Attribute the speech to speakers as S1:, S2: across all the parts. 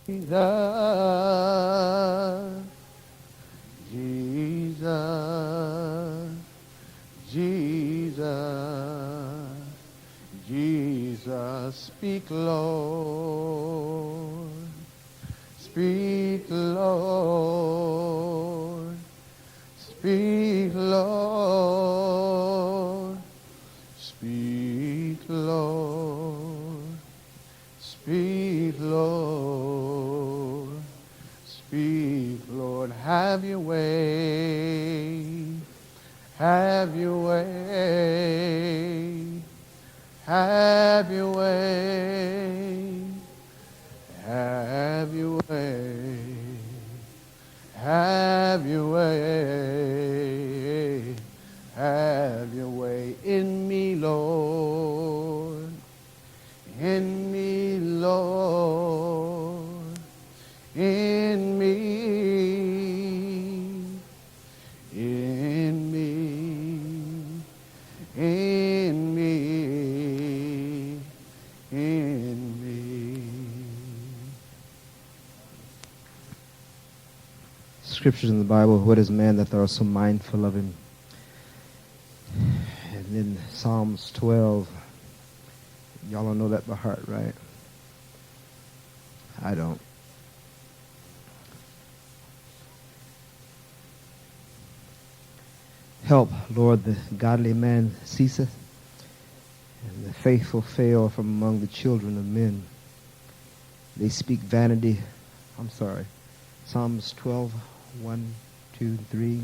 S1: Jesus, Jesus, Jesus, speak, Lord. Speak, Lord. Speak, Lord. Speak, Lord. Speak, Lord. Speak, Lord. Have your way. Have your way. Have your way. Have your way. Have your way. Have your way in me, Lord. In me, Lord. In me. In me. In me. In me.
S2: Scriptures in the Bible, what is man that thou art so mindful of him? And then Psalms 12, y'all don't know that by heart, right? I don't. Help, Lord, the godly man ceaseth, and the faithful fail from among the children of men. They speak vanity. I'm sorry. Psalms 12, 1, 2, 3.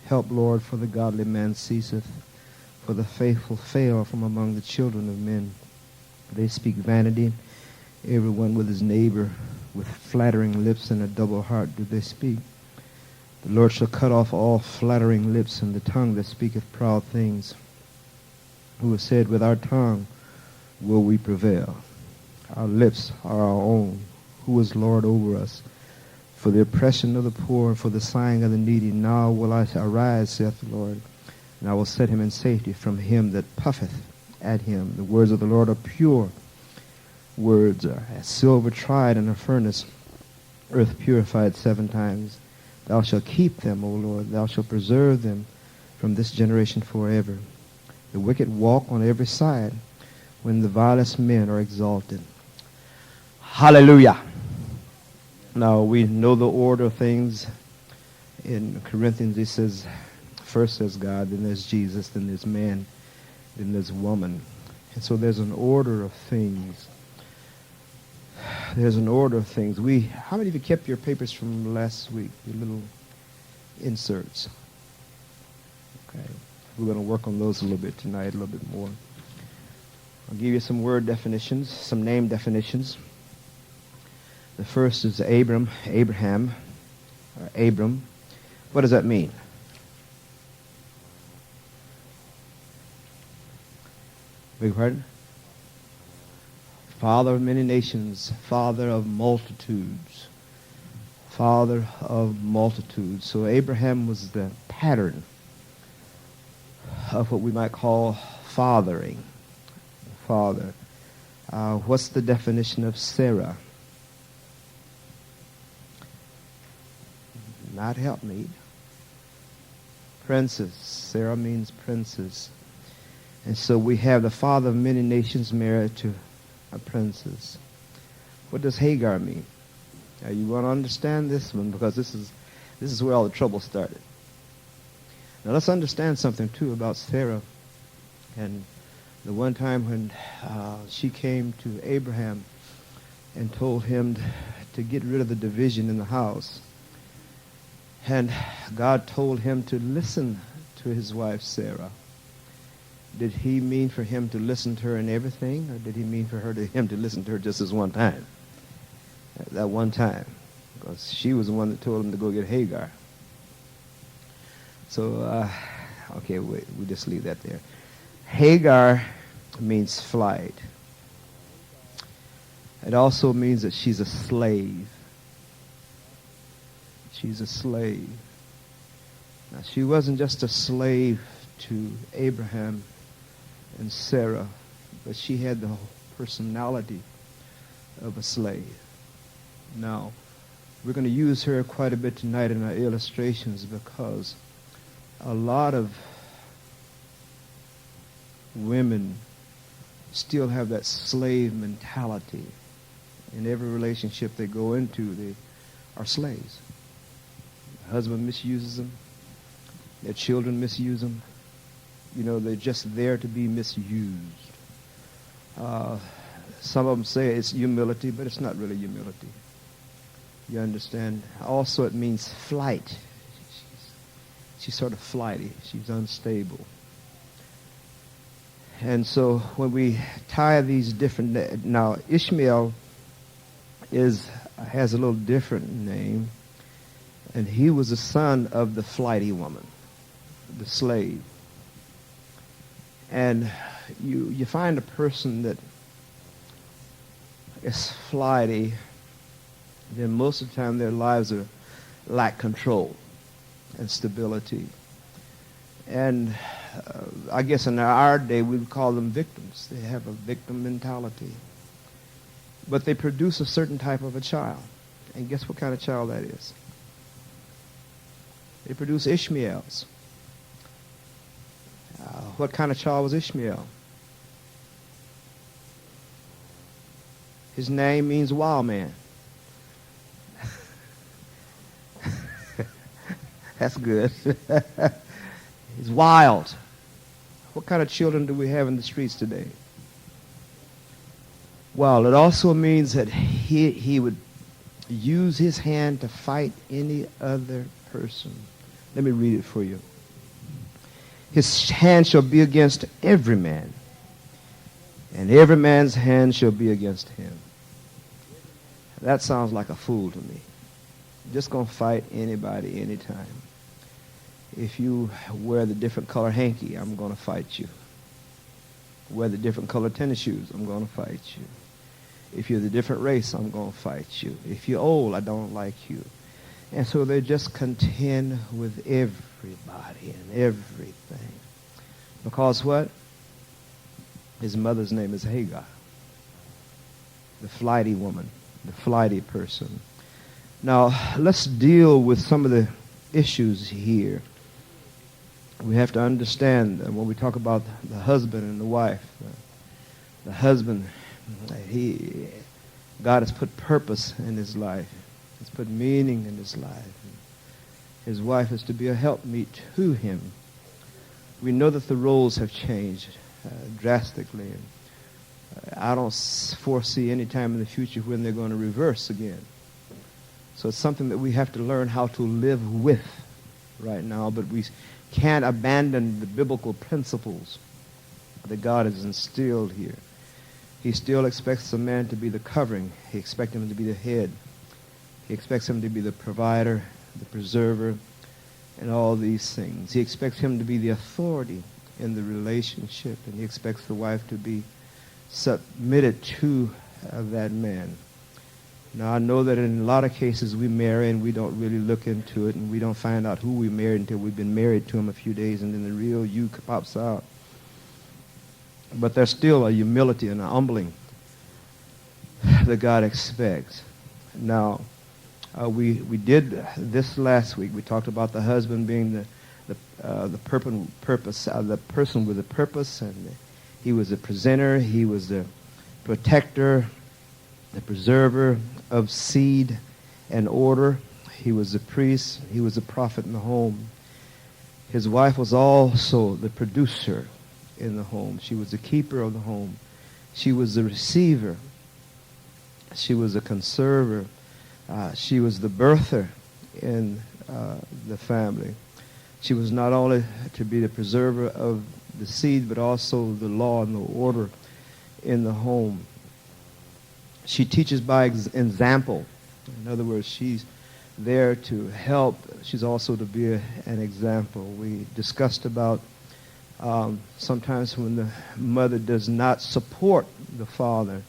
S2: Help, Lord, for the godly man ceaseth, for the faithful fail from among the children of men. They speak vanity, everyone with his neighbor, with flattering lips and a double heart do they speak. The Lord shall cut off all flattering lips and the tongue that speaketh proud things. Who has said, with our tongue will we prevail. Our lips are our own. Who is Lord over us? For the oppression of the poor and for the sighing of the needy, now will I arise, saith the Lord, and I will set him in safety from him that puffeth at him. The words of the Lord are pure. Words are as silver tried in a furnace, earth purified 7 times. Thou shalt keep them, O Lord. Thou shalt preserve them from this generation forever. The wicked walk on every side when the vilest men are exalted. Hallelujah. Now, we know the order of things. In Corinthians, it says, first there's God, then there's Jesus, then there's man, then there's woman. And so there's an order of things. There's an order of things. How many of you kept your papers from last week, your little inserts? Okay. We're going to work on those a little bit tonight, a little bit more. I'll give you some word definitions, some name definitions. The first is Abram. What does that mean? Beg your pardon? Father of many nations, father of multitudes. Father of multitudes. So Abraham was the pattern of what we might call fathering. Father. What's the definition of Sarah? Not helpmeet. Princess. Sarah means princess. And so we have the father of many nations married to a princess. What does Hagar mean? Now you want to understand this one because this is where all the trouble started. Now let's understand something too about Sarah. And the one time when she came to Abraham and told him to get rid of the division in the house. And God told him to listen to his wife Sarah. Did he mean for him to listen to her in everything, or did he mean for him to listen to her just as one time? That one time. Because she was the one that told him to go get Hagar. So, okay, we just leave that there. Hagar means flight. It also means that she's a slave. She's a slave. Now, she wasn't just a slave to Abraham and Sarah, but she had the whole personality of a slave. Now, we're going to use her quite a bit tonight in our illustrations because a lot of women still have that slave mentality. In every relationship they go into, they are slaves. The husband misuses them. Their children misuse them. You know, they're just there to be misused. Some of them say it's humility, but it's not really humility. You understand? Also, it means flight. She's sort of flighty. She's unstable. And so when we tie these different... Now, Ishmael has a little different name, and he was the son of the flighty woman, the slave. And you find a person that is flighty, then most of the time their lives lack control and stability. And I guess in our day we would call them victims. They have a victim mentality. But they produce a certain type of a child. And guess what kind of child that is? They produce Ishmaels. What kind of child was Ishmael? His name means wild man. That's good. He's wild. What kind of children do we have in the streets today? Well, it also means that he would use his hand to fight any other person. Let me read it for you. His hand shall be against every man, and every man's hand shall be against him. That sounds like a fool to me. Just going to fight anybody, anytime. If you wear the different color hanky, I'm going to fight you. Wear the different color tennis shoes, I'm going to fight you. If you're the different race, I'm going to fight you. If you're old, I don't like you. And so they just contend with everybody and everything. Because what? His mother's name is Hagar. The flighty woman, the flighty person. Now, let's deal with some of the issues here. We have to understand that when we talk about the husband and the wife, the husband, God has put purpose in his life. He's put meaning in his life. His wife is to be a helpmeet to him. We know that the roles have changed drastically. I don't foresee any time in the future when they're going to reverse again. So it's something that we have to learn how to live with right now, but we can't abandon the biblical principles that God has instilled here. He still expects a man to be the covering. He expects him to be the head. He expects him to be the provider, the preserver, and all these things. He expects him to be the authority in the relationship, and he expects the wife to be submitted to that man. Now, I know that in a lot of cases we marry and we don't really look into it, and we don't find out who we married until we've been married to him a few days, and then the real you pops out. But there's still a humility and a humbling that God expects. Now, we did this last week. We talked about the husband being the person with a purpose, and he was a presenter. He was the protector, the preserver of seed and order. He was a priest. He was a prophet in the home. His wife was also the producer in the home. She was the keeper of the home. She was the receiver. She was a conserver. She was the birther in the family. She was not only to be the preserver of the seed, but also the law and the order in the home. She teaches by example. In other words, she's there to help. She's also to be an example. We discussed about sometimes when the mother does not support the father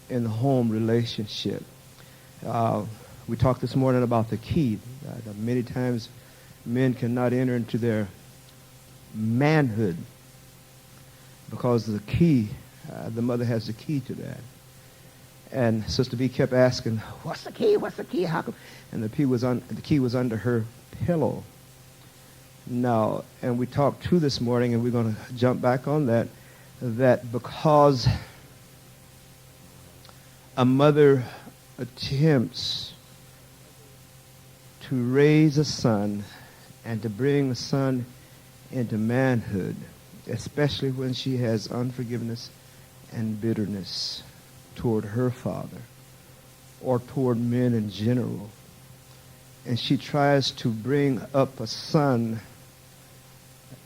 S2: in the home relationship. We talked this morning about the key. Many times men cannot enter into their manhood because the key The mother has the key to that. And Sister B kept asking, "What's the key? What's the key? How come?" And the key was under her pillow. Now, and we talked too this morning, and we're going to jump back on that because a mother attempts to raise a son and to bring a son into manhood, especially when she has unforgiveness and bitterness toward her father or toward men in general, and she tries to bring up a son,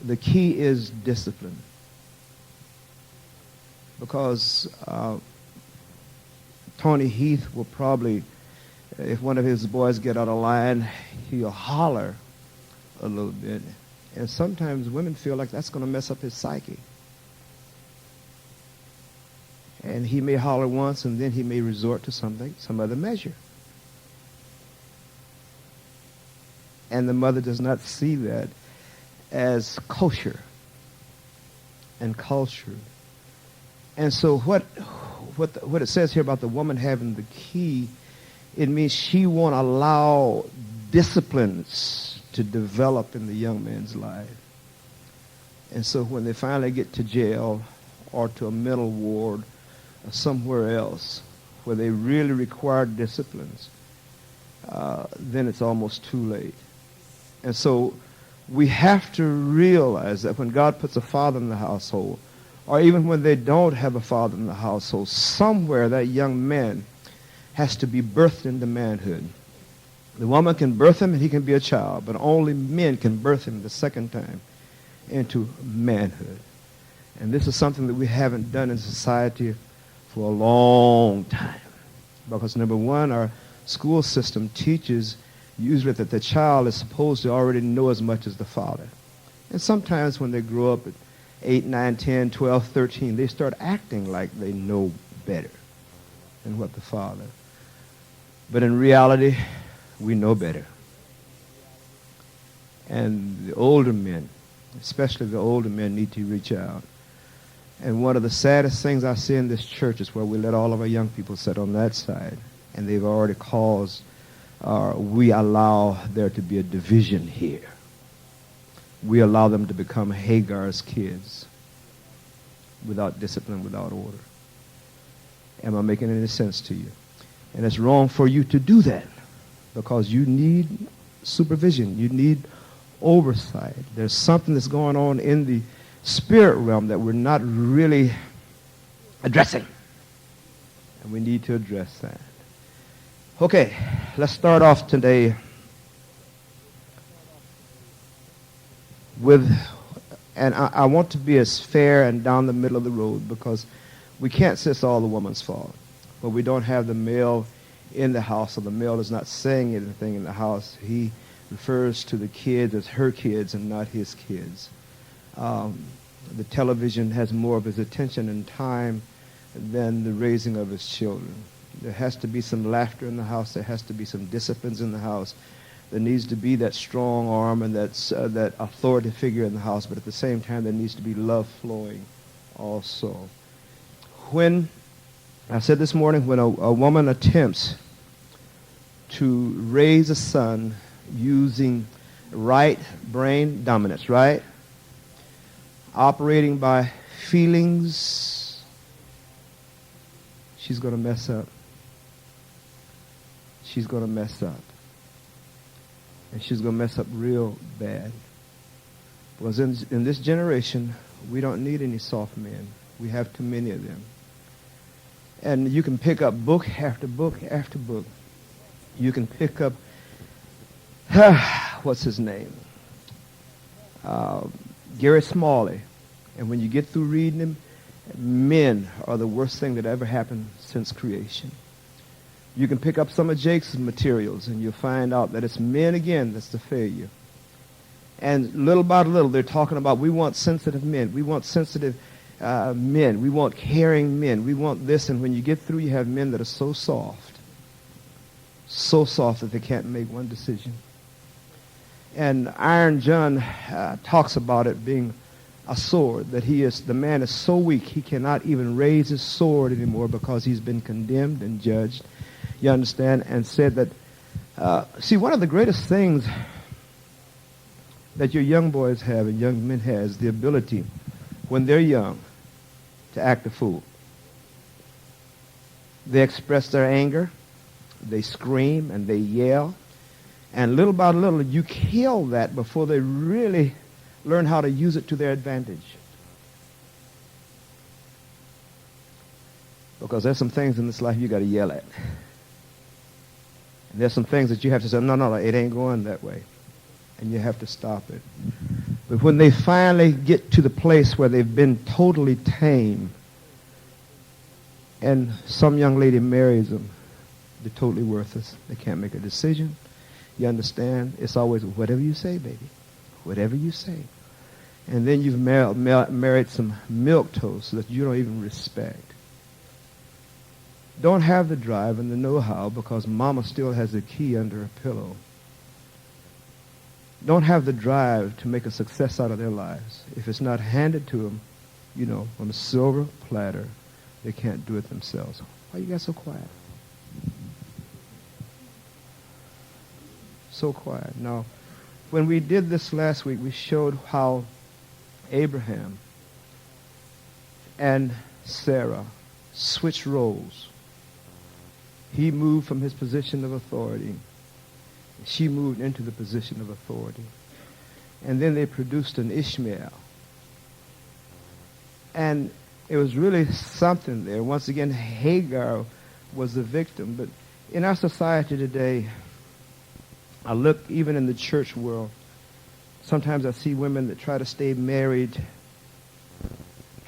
S2: the key is discipline. Because Tony Heath will probably, if one of his boys get out of line, he'll holler a little bit. And sometimes women feel like that's going to mess up his psyche. And he may holler once, and then he may resort to some other measure. And the mother does not see that as kosher and cultured. And so what it says here about the woman having the key, it means she won't allow disciplines to develop in the young man's life. And so when they finally get to jail or to a mental ward or somewhere else where they really require disciplines, then it's almost too late. And so we have to realize that when God puts a father in the household, or even when they don't have a father in the household, somewhere that young man has to be birthed into manhood. The woman can birth him and he can be a child, but only men can birth him the second time into manhood. And this is something that we haven't done in society for a long time. Because number one, our school system teaches usually that the child is supposed to already know as much as the father. And sometimes when they grow up at 8, 9, 10, 12, 13, they start acting like they know better than what the father. But in reality, we know better. And the older men, especially the older men, need to reach out. And one of the saddest things I see in this church is where we let all of our young people sit on that side, and they've already caused, we allow there to be a division here. We allow them to become Hagar's kids without discipline, without order. Am I making any sense to you? And it's wrong for you to do that because you need supervision. You need oversight. There's something that's going on in the spirit realm that we're not really addressing. And we need to address that. Okay, let's start off today with, and I want to be as fair and down the middle of the road because we can't say it's all the woman's fault. But we don't have the male in the house, or the male is not saying anything in the house. He refers to the kids as her kids and not his kids. The television has more of his attention and time than the raising of his children. There has to be some laughter in the house. There has to be some disciplines in the house. There needs to be that strong arm and that authority figure in the house, but at the same time, there needs to be love flowing also. When, I said this morning, when a woman attempts to raise a son using right brain dominance, right? Operating by feelings, she's going to mess up. She's going to mess up. And she's going to mess up real bad. Because in this generation, we don't need any soft men. We have too many of them. And you can pick up book after book after book. You can pick up, what's his name? Gary Smalley. And when you get through reading him, men are the worst thing that ever happened since creation. You can pick up some of Jake's materials, and you'll find out that it's men again that's the failure. And little by little, they're talking about we want sensitive men. We want sensitive men. We want caring men. We want this. And when you get through, you have men that are so soft that they can't make one decision. And Iron John talks about it being a sword, that the man is so weak he cannot even raise his sword anymore because he's been condemned and judged. You understand? And said that, see, one of the greatest things that your young boys have and young men have is the ability, when they're young, to act a fool. They express their anger, they scream, and they yell. And little by little, you kill that before they really learn how to use it to their advantage. Because there's some things in this life you got to yell at. And there's some things that you have to say, no, it ain't going that way. And you have to stop it. But when they finally get to the place where they've been totally tame, and some young lady marries them, they're totally worthless. They can't make a decision. You understand? It's always, whatever you say, baby. Whatever you say. And then you've married some milquetoast that you don't even respect. Don't have the drive and the know-how because mama still has a key under her pillow. Don't have the drive to make a success out of their lives. If it's not handed to them, on a silver platter, they can't do it themselves. Why you guys so quiet? So quiet. Now, when we did this last week, we showed how Abraham and Sarah switched roles. He moved from his position of authority. She moved into the position of authority. And then they produced an Ishmael. And it was really something there. Once again, Hagar was the victim. But in our society today, I look even in the church world, sometimes I see women that try to stay married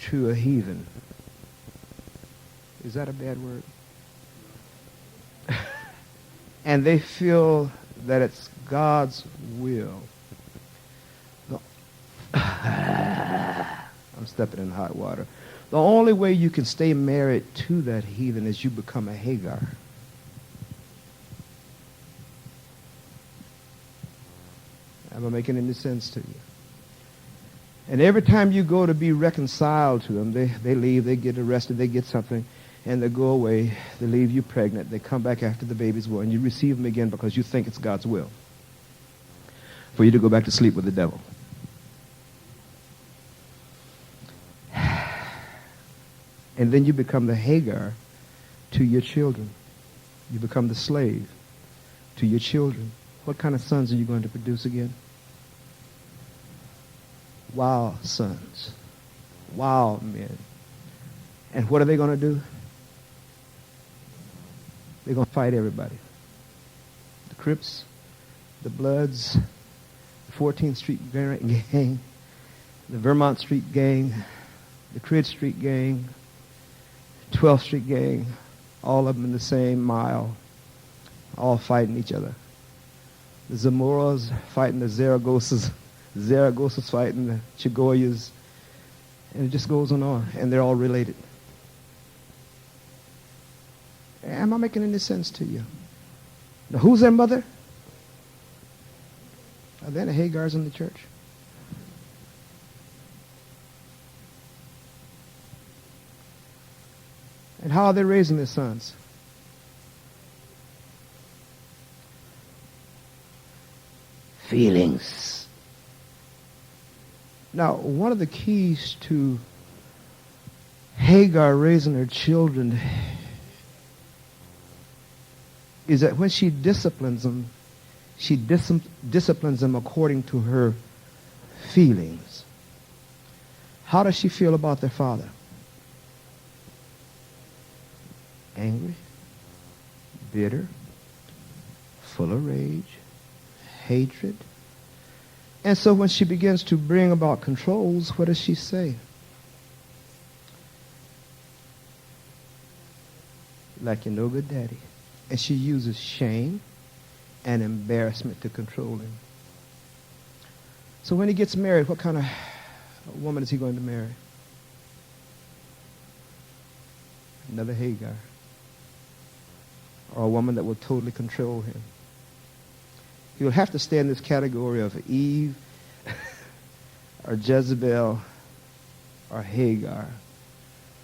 S2: to a heathen. Is that a bad word? And they feel that it's God's will. No. I'm stepping in hot water. The only way you can stay married to that heathen is you become a Hagar. Am I making any sense to you? And every time you go to be reconciled to them, they leave, they get arrested, they get something, and they go away. They leave you pregnant. They come back after the baby's born. You receive them again because you think it's God's will for you to go back to sleep with the devil. And then you become the Hagar to your children. You become the slave to your children. What kind of sons are you going to produce again? Wild sons. Wild men. And what are they going to do? They're going to fight everybody. The Crips, the Bloods, the 14th Street gang, the Vermont Street gang, the Crid Street gang, 12th Street gang, all of them in the same mile, all fighting each other. The Zamoras fighting the Zaragosas fighting the Chigoyas, and it just goes on, and they're all related. Am I making any sense to you? Now, who's their mother? Are there any Hagars in the church? And how are they raising their sons? Feelings. Now, one of the keys to Hagar raising her children is that when she disciplines them, she disciplines them according to her feelings. How does she feel about their father? Angry, bitter, full of rage, hatred. And so when she begins to bring about controls, what does she say? Like your no good daddy. And she uses shame and embarrassment to control him. So when he gets married, what kind of woman is he going to marry? Another Hagar. Or a woman that will totally control him. He will have to stay in this category of Eve or Jezebel or Hagar,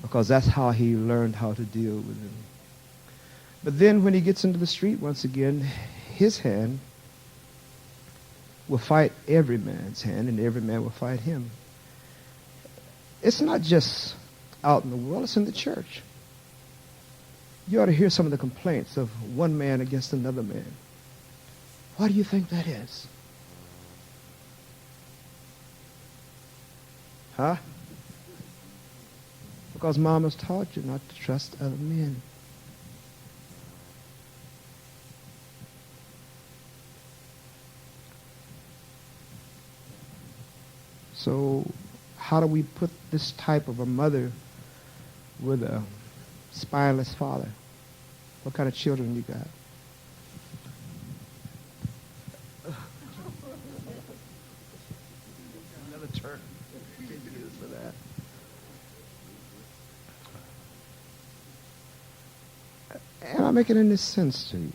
S2: because that's how he learned how to deal with them. But then when he gets into the street once again, his hand will fight every man's hand, and every man will fight him. It's not just out in the world, it's in the church. You ought to hear some of the complaints of one man against another man. Why do you think that is? Huh? Because mama's taught you not to trust other men. So how do we put this type of a mother with a spineless father? What kind of children you got? Another turn. For that. Am I making any sense to you?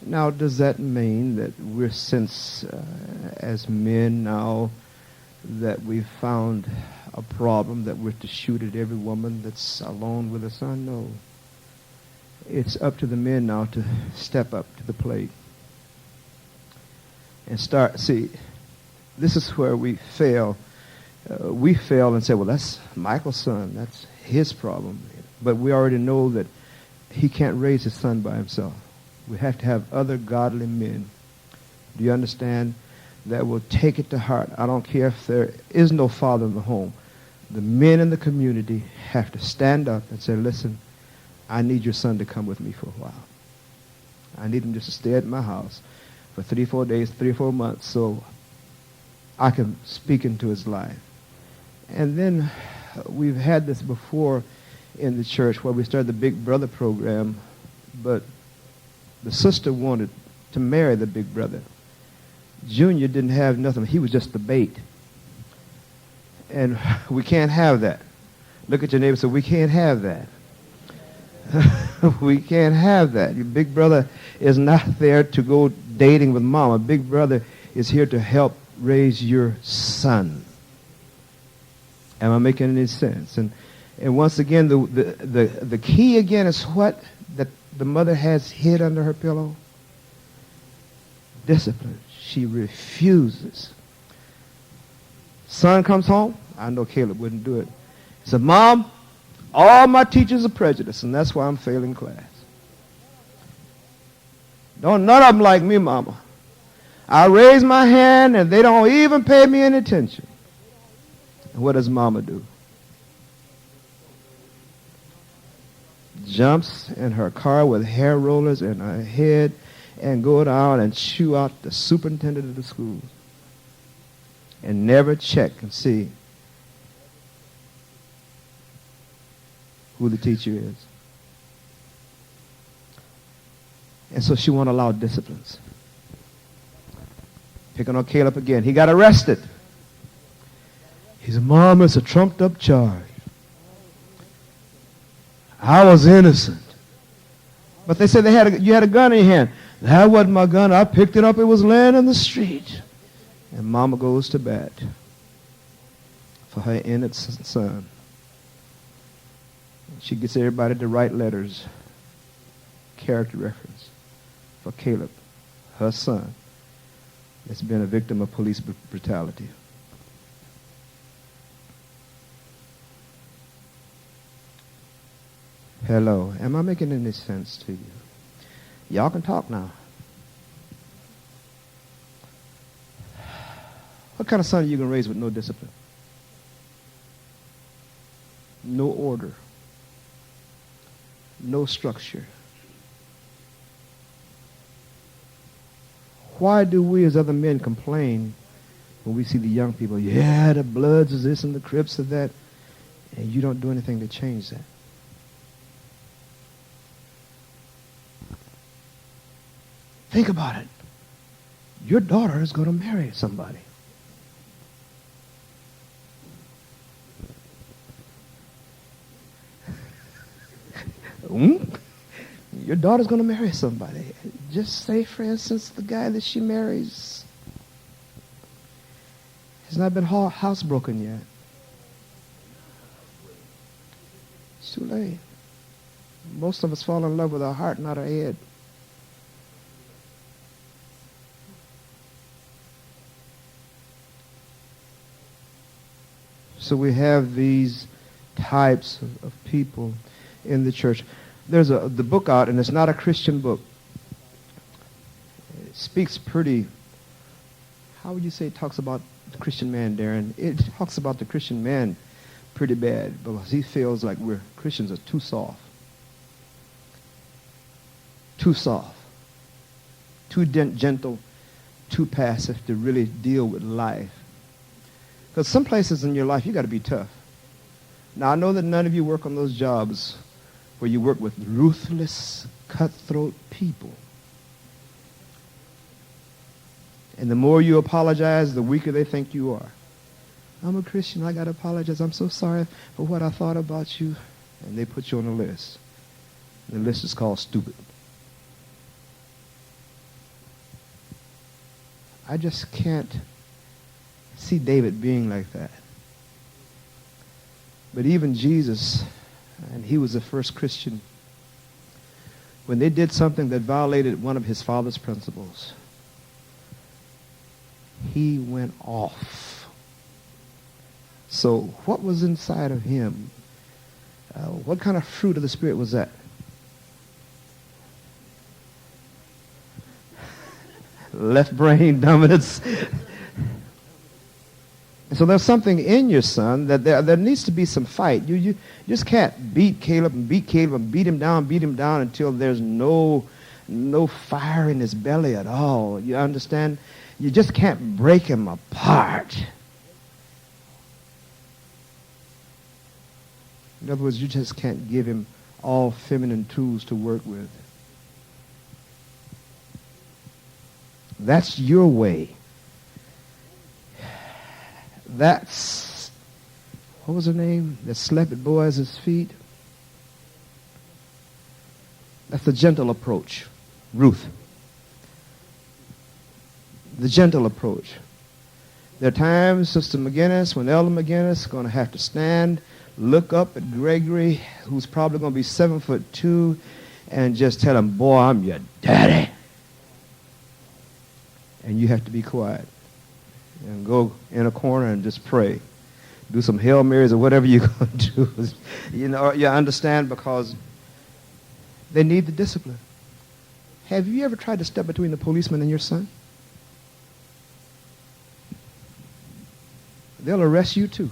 S2: Now, does that mean that we're as men now, that we've found a problem that we're to shoot at every woman that's alone with a son? No. It's up to the men now to step up to the plate and start. See, this is where we fail. We fail and say, well, that's Michael's son. That's his problem. But we already know that he can't raise his son by himself. We have to have other godly men. Do you understand? That will take it to heart. I don't care if there is no father in the home. The men in the community have to stand up and say, listen, I need your son to come with me for a while. I need him just to stay at my house for 3-4 days, 3-4 months, so I can speak into his life. And then we've had this before in the church where we started the Big Brother program, but the sister wanted to marry the big brother. Junior didn't have nothing. He was just the bait. And we can't have that. Look at your neighbor and say, we can't have that. We can't have that. Your big brother is not there to go dating with mama. Big brother is here to help raise your son. Am I making any sense? And once again, the key again is what? That the mother has hid under her pillow? Discipline. She refuses. Son comes home. I know Caleb wouldn't do it. He said, Mom, all my teachers are prejudiced, and that's why I'm failing class. None of them like me, Mama. I raise my hand, and they don't even pay me any attention. And what does Mama do? Jumps in her car with hair rollers in her head and go down and chew out the superintendent of the school and never check and see who the teacher is. And so she won't allow disciplines. Picking on Caleb again. He got arrested. He said, Mom, it's a trumped up charge. I was innocent. But they said you had a gun in your hand. That wasn't my gun. I picked it up. It was laying in the street. And Mama goes to bat for her innocent son. She gets everybody to write letters, character reference for Caleb, her son, that's been a victim of police brutality. Hello. Am I making any sense to you? Y'all can talk now. What kind of son are you going to raise with no discipline? No order. No structure. Why do we as other men complain when we see the young people, yeah, the Bloods is this and the Crips is that, and you don't do anything to change that? Think about it. Your daughter is going to marry somebody. Your daughter's going to marry somebody. Just say, for instance, the guy that she marries He's not been housebroken yet. It's too late. Most of us fall in love with our heart, not our head. So we have these types of people in the church. There's the book out, and it's not a Christian book. It speaks pretty, how would you say it talks about the Christian man, Darren? It talks about the Christian man pretty bad because he feels like Christians are too soft. Too soft. Too gentle, too passive to really deal with life. Because some places in your life, you got to be tough. Now, I know that none of you work on those jobs where you work with ruthless, cutthroat people. And the more you apologize, the weaker they think you are. I'm a Christian. I got to apologize. I'm so sorry for what I thought about you. And they put you on a list. The list is called stupid. I just can't see David being like that. But even Jesus, and he was the first Christian, when they did something that violated one of his father's principles, he went off. So what was inside of him? What kind of fruit of the Spirit was that? Left brain dominance. So there's something in your son that there needs to be some fight. You just can't beat Caleb and beat him down until there's no fire in his belly at all. You understand? You just can't break him apart. In other words, you just can't give him all feminine tools to work with. That's your way. That's, what was her name, that slept at Boaz's feet? That's the gentle approach. Ruth. The gentle approach. There are times, Sister McGinnis, when Elder McGinnis is going to have to stand, look up at Gregory, who's probably going to be 7'2", and just tell him, boy, I'm your daddy. And you have to be quiet. And go in a corner and just pray. Do some Hail Marys or whatever you're going to do. You understand, because they need the discipline. Have you ever tried to step between the policeman and your son? They'll arrest you too.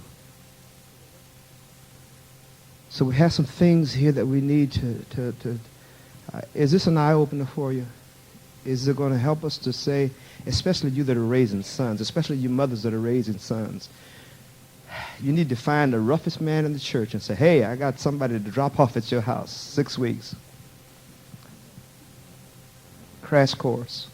S2: So we have some things here that we need to is this an eye-opener for you? Is it going to help us to say, especially you that are raising sons, especially you mothers that are raising sons, you need to find the roughest man in the church and say, hey, I got somebody to drop off at your house, 6 weeks. Crash course.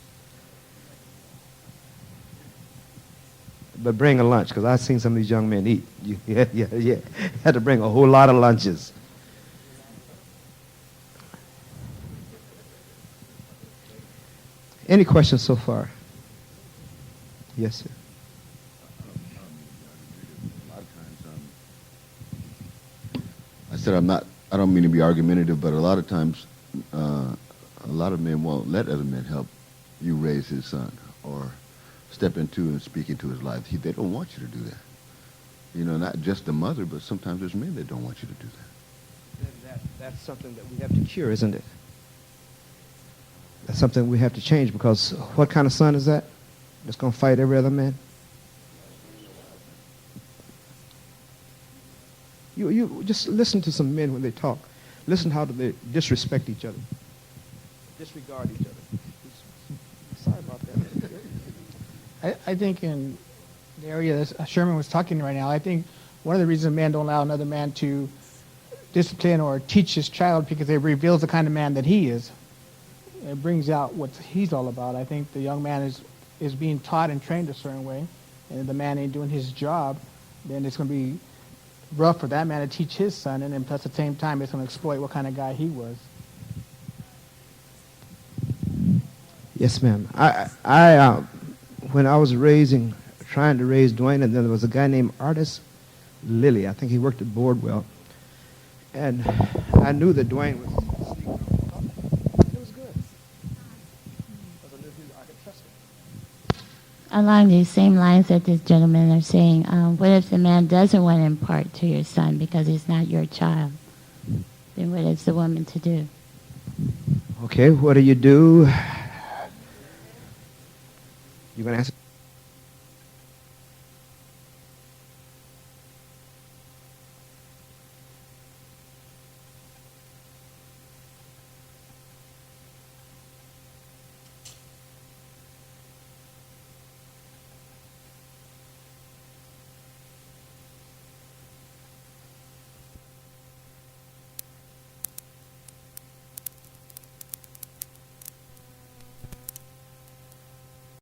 S2: But bring a lunch, because I've seen some of these young men eat. You had to bring a whole lot of lunches. Any questions so far? Yes, sir.
S3: A lot of times, I don't mean to be argumentative, but a lot of times, a lot of men won't let other men help you raise his son or step into and speak into his life. They don't want you to do that. Not just the mother, but sometimes there's men that don't want you to do that.
S2: That's something that we have to cure, isn't it? That's something we have to change, because what kind of son is that? That's going to fight every other man? You just listen to some men when they talk. Listen how do they disrespect each other. Disregard each other. Sorry about that.
S4: I think in the area that Sherman was talking right now, I think one of the reasons men don't allow another man to discipline or teach his child, because it reveals the kind of man that he is. It brings out what he's all about. I think the young man is being taught and trained a certain way, and if the man ain't doing his job, then it's going to be rough for that man to teach his son, and then plus at the same time it's going to exploit what kind of guy he was.
S2: Yes, ma'am. I when I was trying to raise Dwayne, and then there was a guy named Artis Lilly. I think he worked at Boardwell. And I knew that Dwayne was sneaking on. It was good. Because I knew I could trust him.
S5: Along these same lines that this gentleman are saying, what if the man doesn't want to impart to your son because he's not your child? Then what is the woman to do?
S2: Okay, what do? You going to answer?